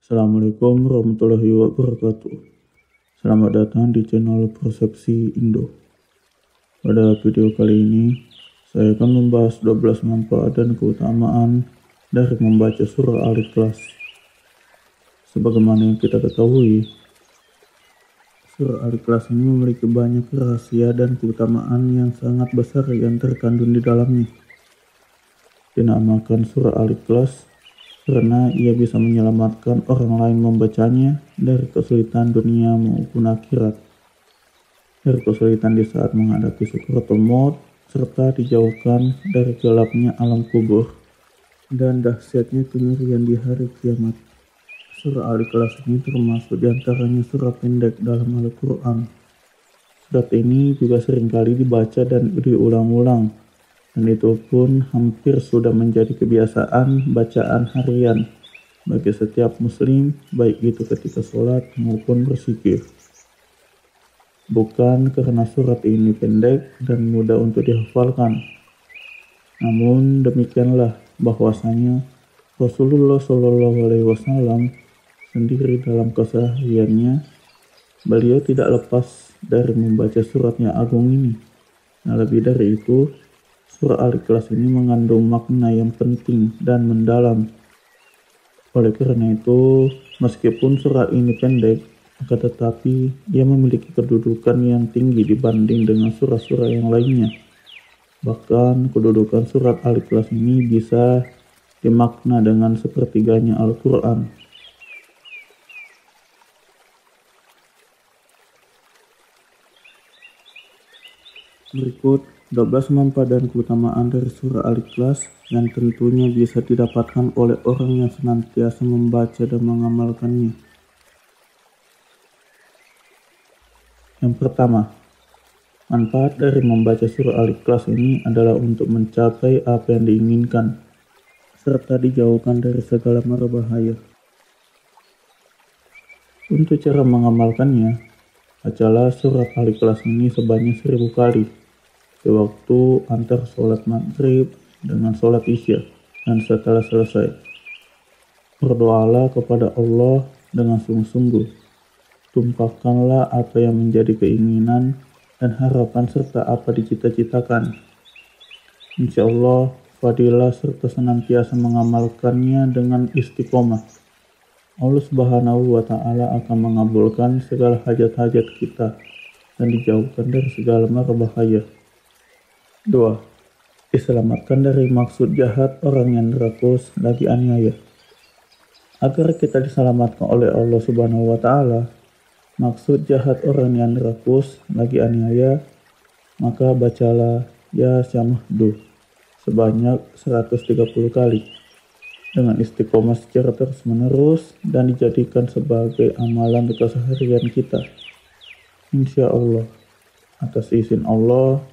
Assalamualaikum warahmatullahi wabarakatuh. Selamat datang di channel Persepsi Indo. Pada video kali ini, saya akan membahas 12 manfaat dan keutamaan dari membaca surah Al-Ikhlas. Sebagaimana yang kita ketahui, surah Al-Ikhlas ini memiliki banyak rahasia dan keutamaan yang sangat besar yang terkandung di dalamnya. Dinamakan surah Al-Ikhlas karena ia bisa menyelamatkan orang lain membacanya dari kesulitan dunia maupun akhirat, dari kesulitan di saat menghadapi sakaratul maut, serta dijauhkan dari gelapnya alam kubur dan dahsyatnya kengerian di hari kiamat. Surah Al-Ikhlas ini termasuk diantaranya surah pendek dalam Al-Quran. Surat ini juga seringkali dibaca dan diulang-ulang, dan itu pun hampir sudah menjadi kebiasaan bacaan harian bagi setiap muslim, baik itu ketika sholat maupun berzikir. Bukan karena surat ini pendek dan mudah untuk dihafalkan, namun demikianlah bahwasanya Rasulullah Shallallahu Alaihi Wasallam sendiri dalam kesehariannya, beliau tidak lepas dari membaca suratnya agung ini. Nah, lebih dari itu, surah Al-Ikhlas ini mengandung makna yang penting dan mendalam. Oleh karena itu, meskipun surah ini pendek, akan tetapi ia memiliki kedudukan yang tinggi dibanding dengan surah-surah yang lainnya. Bahkan kedudukan surat Al-Ikhlas ini bisa dimakna dengan sepertiganya Al-Quran. Berikut 12 manfaat dan keutamaan dari surah Al-Ikhlas yang tentunya bisa didapatkan oleh orang yang senantiasa membaca dan mengamalkannya. Yang pertama, manfaat dari membaca surah Al-Ikhlas ini adalah untuk mencapai apa yang diinginkan, serta dijauhkan dari segala mara bahaya. Untuk cara mengamalkannya, bacalah surat Al-Ikhlas ini sebanyak 1000 kali. Di waktu antar sholat maghrib dengan sholat isya, dan setelah selesai, berdoalah kepada Allah dengan sungguh-sungguh. Tumpahkanlah apa yang menjadi keinginan dan harapan serta apa dicita-citakan. Insya Allah, fadilah serta senantiasa mengamalkannya dengan istiqomah. Allah Subhanahu wa Ta'ala akan mengabulkan segala hajat-hajat kita dan dijauhkan dari segala mara bahaya. 2. Diselamatkan dari maksud jahat orang yang rakus lagi aniaya. Agar kita diselamatkan oleh Allah Subhanahu wa Ta'ala, maksud jahat orang yang rakus lagi aniaya, maka bacalah Ya Syamahdu sebanyak 130 kali dengan istiqomah secara terus-menerus dan dijadikan sebagai amalan keseharian kita. Insya Allah, atas izin Allah,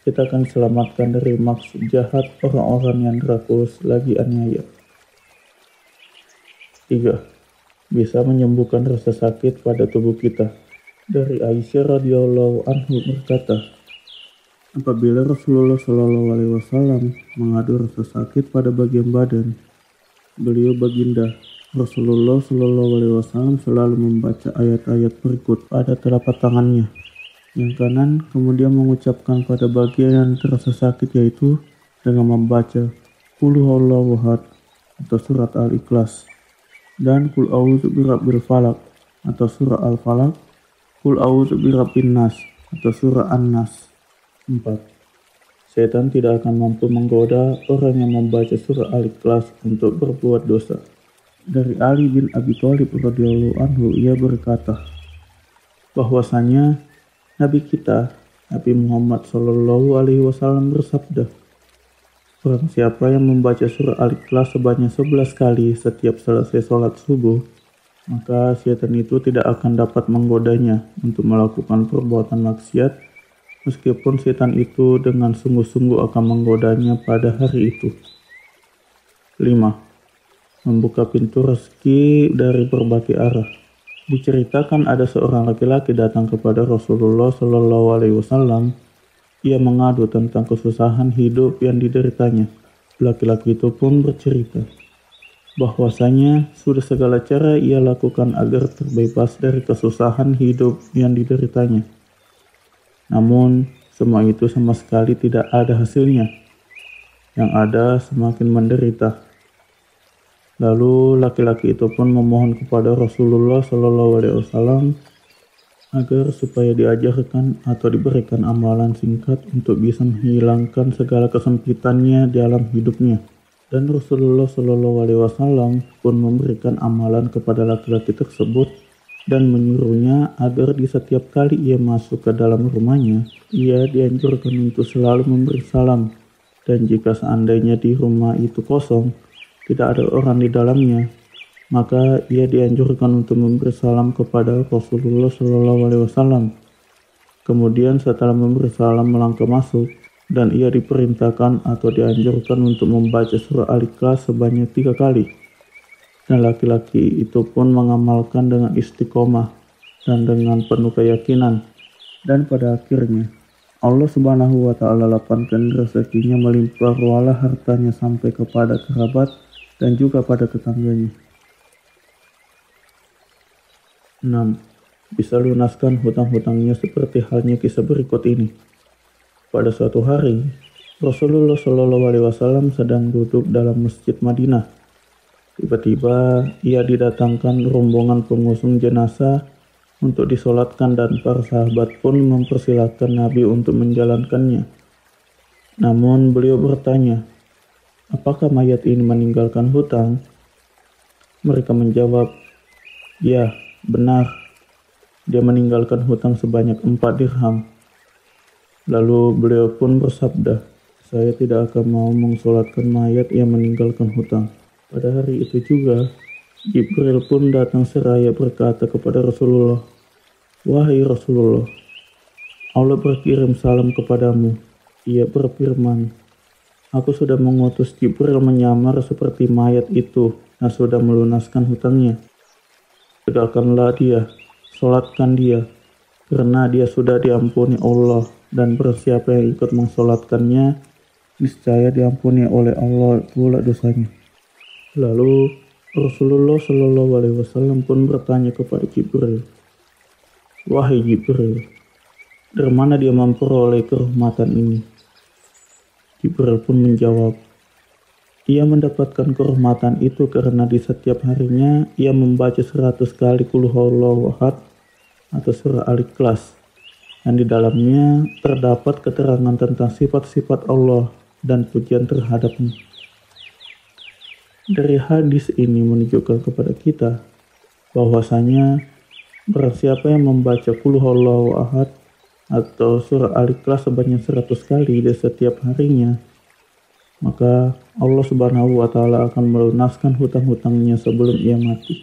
kita akan diselamatkan dari maksud jahat orang-orang yang rakus lagi aniaya. 3. Bisa menyembuhkan rasa sakit pada tubuh kita. Dari Aisyah radhiyallahu anhu berkata, apabila Rasulullah Shallallahu Alaihi Wasallam mengadu rasa sakit pada bagian badan, beliau baginda Rasulullah Shallallahu Alaihi Wasallam selalu membaca ayat-ayat berikut pada telapak tangannya. Yang kanan kemudian mengucapkan pada bagian yang terasa sakit, yaitu dengan membaca Qul huwallahu ahad atau surat Al-Ikhlas, dan Qul a'udzu birabbil falaq atau surah Al-Falaq, Qul a'udzu birabbin nas atau surah An-Nas. 4. Setan tidak akan mampu menggoda orang yang membaca surah Al-Ikhlas untuk berbuat dosa. Dari Ali bin Abi Thalib radhiyallahu anhu, ia berkata bahwasanya Nabi kita, Nabi Muhammad Shallallahu Alaihi Wasallam bersabda, barang siapa yang membaca surah Al-Ikhlas sebanyak 11 kali setiap selesai sholat subuh, maka setan itu tidak akan dapat menggodanya untuk melakukan perbuatan maksiat, meskipun setan itu dengan sungguh-sungguh akan menggodanya pada hari itu. 5. Membuka pintu rezeki dari berbagai arah. Diceritakan ada seorang laki-laki datang kepada Rasulullah Shallallahu Alaihi Wasallam. Ia mengadu tentang kesusahan hidup yang dideritanya. Laki-laki itu pun bercerita, bahwasanya sudah segala cara ia lakukan agar terbebas dari kesusahan hidup yang dideritanya. Namun, semua itu sama sekali tidak ada hasilnya. Yang ada semakin menderita. Lalu laki-laki itu pun memohon kepada Rasulullah SAW agar supaya diajarkan atau diberikan amalan singkat untuk bisa menghilangkan segala kesempitannya dalam hidupnya. Dan Rasulullah SAW pun memberikan amalan kepada laki-laki tersebut dan menyuruhnya agar di setiap kali ia masuk ke dalam rumahnya, ia dianjurkan untuk selalu memberi salam. Dan jika seandainya di rumah itu kosong, tidak ada orang di dalamnya, maka ia dianjurkan untuk memberi salam kepada Rasulullah SAW. Kemudian setelah memberi salam melangkah masuk, dan ia diperintahkan atau dianjurkan untuk membaca surah Al-Ikhlas sebanyak 3 kali. Dan laki-laki itu pun mengamalkan dengan istiqomah dan dengan penuh keyakinan. Dan pada akhirnya, Allah Subhanahu wa Ta'ala lapangkan rezekinya, melimpah ruahlah hartanya sampai kepada kerabat dan juga pada tetangganya. 6. Bisa lunaskan hutang-hutangnya seperti halnya kisah berikut ini. Pada suatu hari, Rasulullah SAW sedang duduk dalam masjid Madinah. Tiba-tiba ia didatangkan rombongan pengusung jenazah untuk disolatkan dan para sahabat pun mempersilahkan Nabi untuk menjalankannya. Namun beliau bertanya, apakah mayat ini meninggalkan hutang? Mereka menjawab, ya, benar. Dia meninggalkan hutang sebanyak 4 dirham. Lalu beliau pun bersabda, saya tidak akan mau mensolatkan mayat yang meninggalkan hutang. Pada hari itu juga, Jibril pun datang seraya berkata kepada Rasulullah, wahai Rasulullah, Allah berkirim salam kepadamu. Ia berfirman, aku sudah mengutus Jibril menyamar seperti mayat itu dan sudah melunaskan hutangnya. Tegakkanlah dia, solatkan dia, karena dia sudah diampuni Allah, dan bersiapa yang ikut mensolatkannya, niscaya diampuni oleh Allah pula dosanya. Lalu Rasulullah SAW pun bertanya kepada Jibril, wahai Jibril, dari mana dia memperoleh kehormatan ini? Jibril pun menjawab, ia mendapatkan kehormatan itu karena di setiap harinya ia membaca 100 kali Qul Huwallahu Ahad atau surah Al-Ikhlas, yang di dalamnya terdapat keterangan tentang sifat-sifat Allah dan pujian terhadapnya. Dari hadis ini menunjukkan kepada kita bahwasanya barang siapa yang membaca Qul Huwallahu Ahad atau surah Al-Ikhlas sebanyak 100 kali di setiap harinya, maka Allah Subhanahu wa Ta'ala akan melunaskan hutang-hutangnya sebelum ia mati.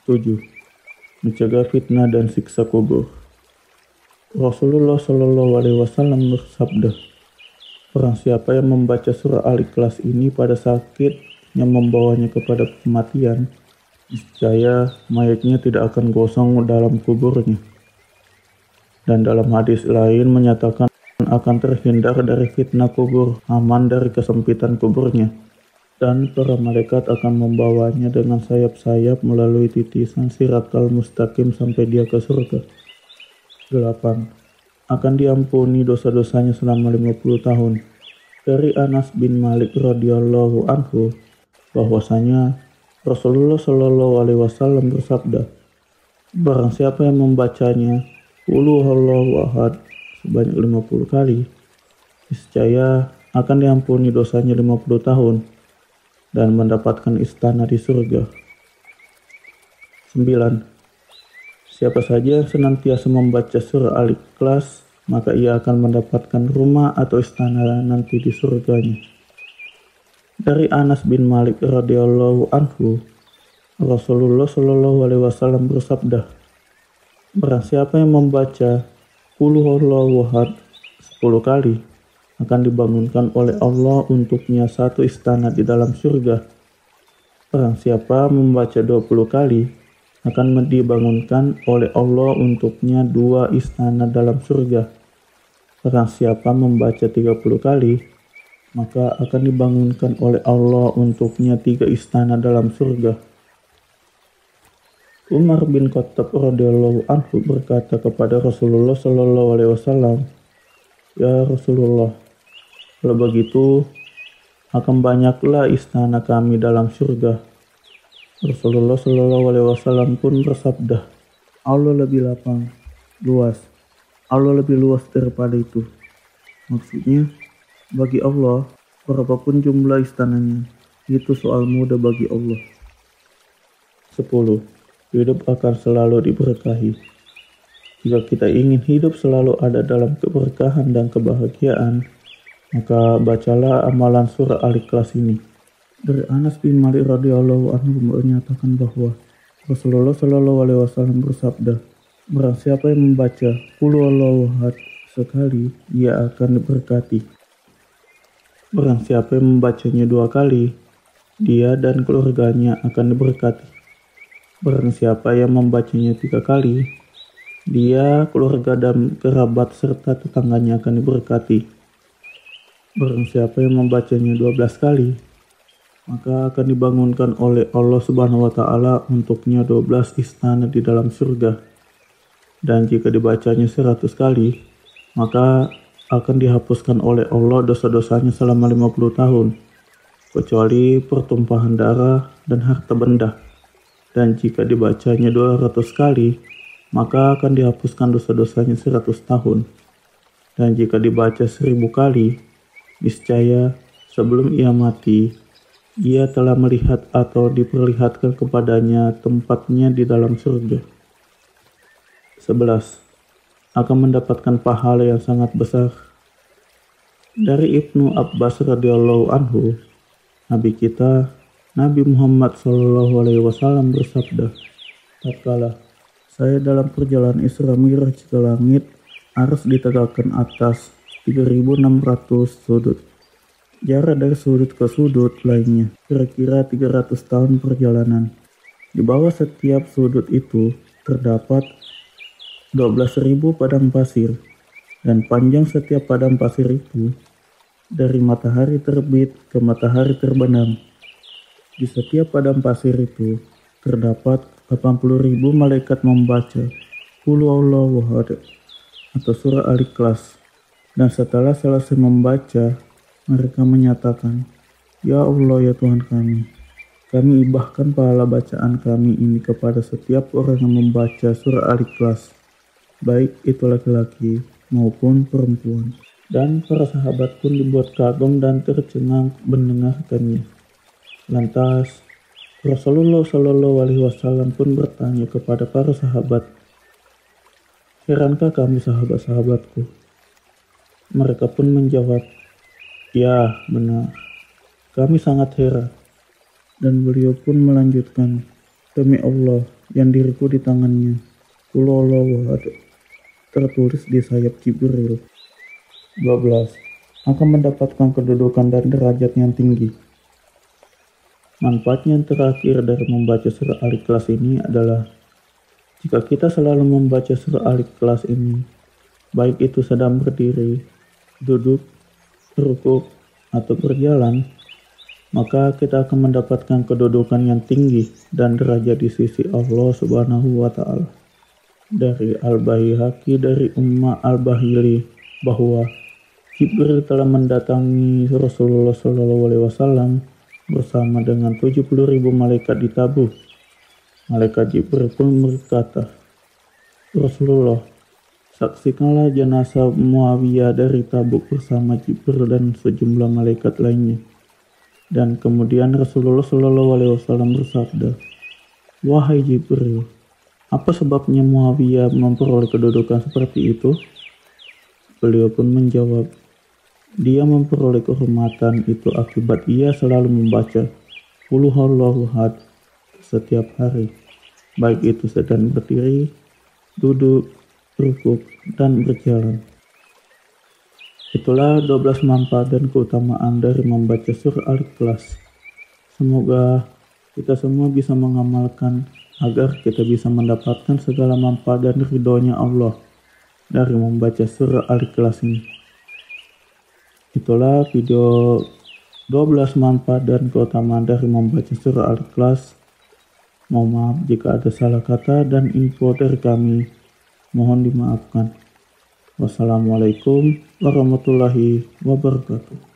7. Mencegah fitnah dan siksa kubur. Rasulullah SAW bersabda, barang siapa yang membaca surah Al-Ikhlas ini pada sakit yang membawanya kepada kematian, niscaya mayatnya tidak akan gosong dalam kuburnya. Dan dalam hadis lain menyatakan akan terhindar dari fitnah kubur, aman dari kesempitan kuburnya, dan para malaikat akan membawanya dengan sayap-sayap melalui titisan siratal mustaqim sampai dia ke surga. 8. Akan diampuni dosa-dosanya selama 50 tahun. Dari Anas bin Malik radhiyallahu anhu bahwasanya Rasulullah SAW bersabda, barang siapa yang membacanya Qul Huwallahu Ahad sebanyak 50 kali, niscaya akan diampuni dosanya 50 tahun dan mendapatkan istana di surga. 9. Siapa saja yang senantiasa membaca surah Al-Ikhlas, maka ia akan mendapatkan rumah atau istana nanti di surganya. Dari Anas bin Malik radhiyallahu anhu, Rasulullah SAW bersabda, barang siapa yang membaca Qul Huwallahu Ahad 10 kali, akan dibangunkan oleh Allah untuknya satu istana di dalam surga. Barang siapa membaca 20 kali, akan dibangunkan oleh Allah untuknya 2 istana dalam surga. Barang siapa membaca 30 kali, maka akan dibangunkan oleh Allah untuknya 3 istana dalam surga. Umar bin Khattab radhiyallahu anhu berkata kepada Rasulullah Shallallahu alaihi wasallam, "Ya Rasulullah, kalau begitu akan banyaklah istana kami dalam surga." Rasulullah Shallallahu alaihi wasallam pun bersabda, "Allah lebih lapang, luas. Allah lebih luas daripada itu." Maksudnya, bagi Allah, berapapun jumlah istananya, itu soal mudah bagi Allah. 10. Hidup akan selalu diberkahi. Jika kita ingin hidup selalu ada dalam keberkahan dan kebahagiaan, maka bacalah amalan surah Al-Ikhlas ini. Dari Anas bin Malik radhiyallahu anhu menyatakan bahwa Rasulullah Shallallahu alaihi wasallam bersabda, "Barang siapa yang membaca Qul huwallahu ahad sekali, ia akan diberkati. Barang siapa yang membacanya 2 kali, dia dan keluarganya akan diberkati. Barang siapa yang membacanya 3 kali, dia, keluarga dan kerabat serta tetangganya akan diberkati. Barang siapa yang membacanya 12 kali, maka akan dibangunkan oleh Allah Subhanahu wa Ta'ala untuknya 12 istana di dalam surga. Dan jika dibacanya 100 kali, maka akan dihapuskan oleh Allah dosa-dosanya selama 50 tahun, kecuali pertumpahan darah dan harta benda. Dan jika dibacanya 200 kali, maka akan dihapuskan dosa-dosanya 100 tahun. Dan jika dibaca 1000 kali, niscaya sebelum ia mati, ia telah melihat atau diperlihatkan kepadanya tempatnya di dalam surga. 11. Akan mendapatkan pahala yang sangat besar. Dari Ibnu Abbas radhiyallahu anhu, Nabi kita Nabi Muhammad Shallallahu alaihi wasallam bersabda, "Tatkala saya dalam perjalanan Isra Mi'raj ke langit, harus ditegakkan atas 3.600 sudut. Jarak dari sudut ke sudut lainnya kira-kira 300 tahun perjalanan. Di bawah setiap sudut itu terdapat 12.000 padang pasir, dan panjang setiap padang pasir itu dari matahari terbit ke matahari terbenam. Di setiap padang pasir itu terdapat 80.000 malaikat membaca Qul huwallahu ahad atau surah Al-Ikhlas. Dan setelah selesai membaca, mereka menyatakan, 'Ya Allah, ya Tuhan kami ibahkan pahala bacaan kami ini kepada setiap orang yang membaca surah Al-Ikhlas, baik itu laki-laki maupun perempuan.' Dan para sahabat pun dibuat kagum dan tercengang mendengarkannya. Lantas Rasulullah Shallallahu alaihi wasallam pun bertanya kepada para sahabat, 'Herankah kamu sahabat-sahabatku?' Mereka pun menjawab, 'Ya, benar. Kami sangat heran.' Dan beliau pun melanjutkan, 'Demi Allah yang diriku di tangannya, Qul huwallahu ahad tertulis di sayap Jibril.' 12. Akan mendapatkan kedudukan dan derajat yang tinggi. Manfaat yang terakhir dari membaca surah Al-Ikhlas ini adalah, jika kita selalu membaca surah Al-Ikhlas ini, baik itu sedang berdiri, duduk, rukuk, atau berjalan, maka kita akan mendapatkan kedudukan yang tinggi dan derajat di sisi Allah Subhanahu wa Ta'ala. Dari Al-Baihaqi dari Umma Al-Bahili bahwa Jibril telah mendatangi Rasulullah SAW bersama dengan 70.000 malaikat di tabuh. Malaikat Jibril pun berkata, 'Rasulullah, saksikanlah jenazah Muawiyah dari Tabuk bersama Jibril dan sejumlah malaikat lainnya.' Dan kemudian Rasulullah SAW bersabda, 'Wahai Jibril, apa sebabnya Muawiyah memperoleh kedudukan seperti itu?' Beliau pun menjawab, 'Dia memperoleh kehormatan itu akibat ia selalu membaca Qul huwallahu ahad setiap hari, baik itu sedang berdiri, duduk, rukuk, dan berjalan.' Itulah 12 manfaat dan keutamaan dari membaca surah Al-Ikhlas. Semoga kita semua bisa mengamalkan agar kita bisa mendapatkan segala manfaat dan ridhonya Allah dari membaca surah Al-Ikhlas ini. Itulah video 12 manfaat dan keutamaan dari membaca surah Al-Ikhlas. Mohon maaf jika ada salah kata dan info dari kami. Mohon dimaafkan. Wassalamualaikum warahmatullahi wabarakatuh.